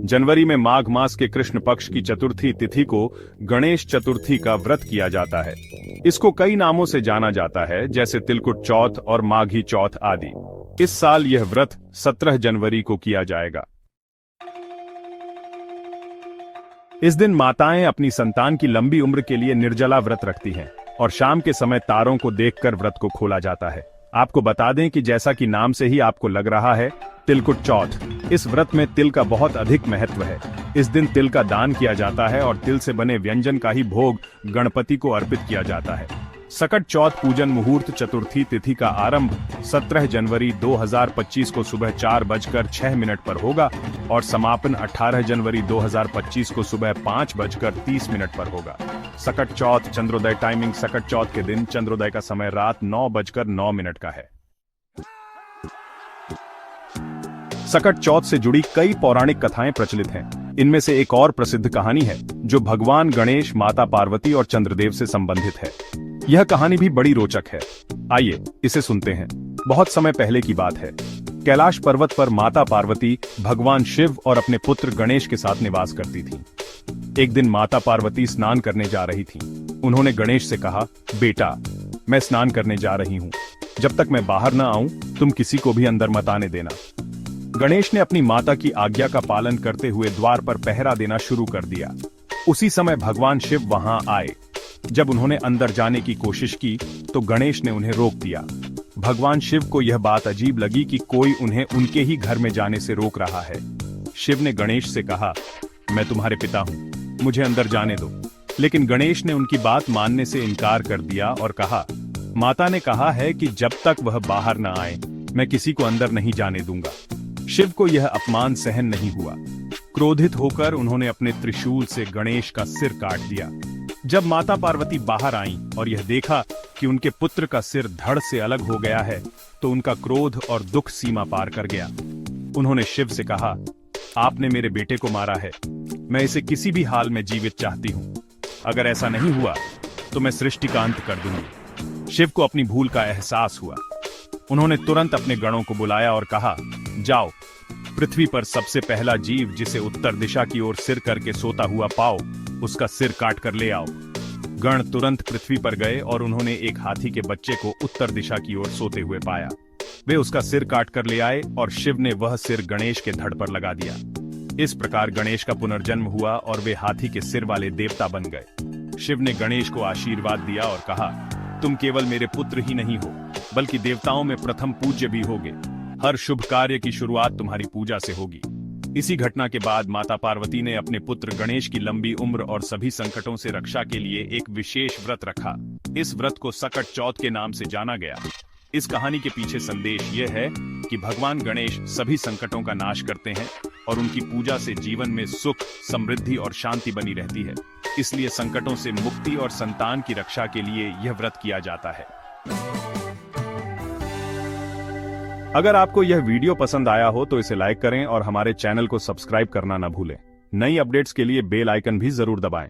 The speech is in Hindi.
जनवरी में माघ मास के कृष्ण पक्ष की चतुर्थी तिथि को गणेश चतुर्थी का व्रत किया जाता है। इसको कई नामों से जाना जाता है, जैसे तिलकुट चौथ और माघी चौथ आदि। इस साल यह व्रत 17 जनवरी को किया जाएगा। इस दिन माताएं अपनी संतान की लंबी उम्र के लिए निर्जला व्रत रखती हैं और शाम के समय तारों को देखकर व्रत को खोला जाता है। आपको बता दें कि जैसा कि नाम से ही आपको लग रहा है, तिलकुट चौथ, इस व्रत में तिल का बहुत अधिक महत्व है। इस दिन तिल का दान किया जाता है और तिल से बने व्यंजन का ही भोग गणपति को अर्पित किया जाता है। सकट चौथ पूजन मुहूर्त चतुर्थी तिथि का आरंभ 17 जनवरी 2025 को सुबह 4:06 पर होगा और समापन 18 जनवरी 2025 को सुबह 5:30 पर होगा। सकट चौथ चंद्रोदय टाइमिंग: सकट चौथ के दिन चंद्रोदय का समय रात 9:09 का है। सकट चौथ से जुड़ी कई पौराणिक कथाएं प्रचलित हैं। इनमें से एक और प्रसिद्ध कहानी है जो भगवान गणेश, माता पार्वती और चंद्रदेव से संबंधित है। यह कहानी भी बड़ी रोचक है। आइए इसे सुनते हैं। बहुत समय पहले की बात है। कैलाश पर्वत पर माता पार्वती भगवान शिव और अपने पुत्र गणेश के साथ निवास करती थीं। एक दिन माता पार्वती स्नान करने जा रही थीं। उन्होंने गणेश से कहा, बेटा, मैं स्नान करने जा रही हूँ। जब तक मैं बाहर न आऊं, तुम किसी को भी अंदर मत आने देना। गणेश ने अपनी माता की आज्ञा का पालन करते हुए द्वार पर पहरा देना शुरू कर दिया। उसी समय भगवान शिव वहां आए। जब उन्होंने अंदर जाने की कोशिश की तो गणेश ने उन्हें रोक दिया। भगवान शिव को यह बात अजीब लगी कि कोई उन्हें उनके ही घर में जाने से रोक रहा है। शिव ने गणेश से कहा, मैं तुम्हारे पिता हूँ, मुझे अंदर जाने दो। लेकिन गणेश ने उनकी बात मानने से इनकार कर दिया और कहा, माता ने कहा है कि जब तक वह बाहर न आए, मैं किसी को अंदर नहीं जाने दूंगा। शिव को यह अपमान सहन नहीं हुआ। क्रोधित होकर उन्होंने अपने त्रिशूल से गणेश का सिर काट दिया। जब माता पार्वती बाहर आईं और यह देखा कि उनके पुत्र का सिर धड़ से अलग हो गया है, तो उनका क्रोध और दुख सीमा पार कर गया। उन्होंने शिव से कहा, आपने मेरे बेटे को मारा है, मैं इसे किसी भी हाल में जीवित चाहती हूँ। अगर ऐसा नहीं हुआ तो मैं सृष्टि का अंत कर दूंगी। शिव को अपनी भूल का एहसास हुआ। उन्होंने तुरंत अपने गणों को बुलाया और कहा, जाओ, पृथ्वी पर सबसे पहला जीव जिसे उत्तर दिशा की ओर सिर करके सोता हुआ पाओ, उसका सिर काट कर ले आओ। गण तुरंत पृथ्वी पर गए और उन्होंने एक हाथी के बच्चे को उत्तर दिशा की ओर सोते हुए पाया। वे उसका सिर काट कर ले आए और शिव ने वह सिर गणेश के धड़ पर लगा दिया। इस प्रकार गणेश का पुनर्जन्म हुआ और वे हाथी के सिर वाले देवता बन गए। शिव ने गणेश को आशीर्वाद दिया और कहा, तुम केवल मेरे पुत्र ही नहीं हो, बल्कि देवताओं में प्रथम पूज्य भी होगे। हर शुभ कार्य की शुरुआत तुम्हारी पूजा से होगी। इसी घटना के बाद माता पार्वती ने अपने पुत्र गणेश की लंबी उम्र और सभी संकटों से रक्षा के लिए एक विशेष व्रत रखा। इस व्रत को सकट चौथ के नाम से जाना गया। इस कहानी के पीछे संदेश यह है कि भगवान गणेश सभी संकटों का नाश करते हैं और उनकी पूजा से जीवन में सुख, समृद्धि और शांति बनी रहती है। इसलिए संकटों से मुक्ति और संतान की रक्षा के लिए यह व्रत किया जाता है। अगर आपको यह वीडियो पसंद आया हो तो इसे लाइक करें और हमारे चैनल को सब्सक्राइब करना न भूलें। नई अपडेट्स के लिए बेल आइकन भी जरूर दबाएं।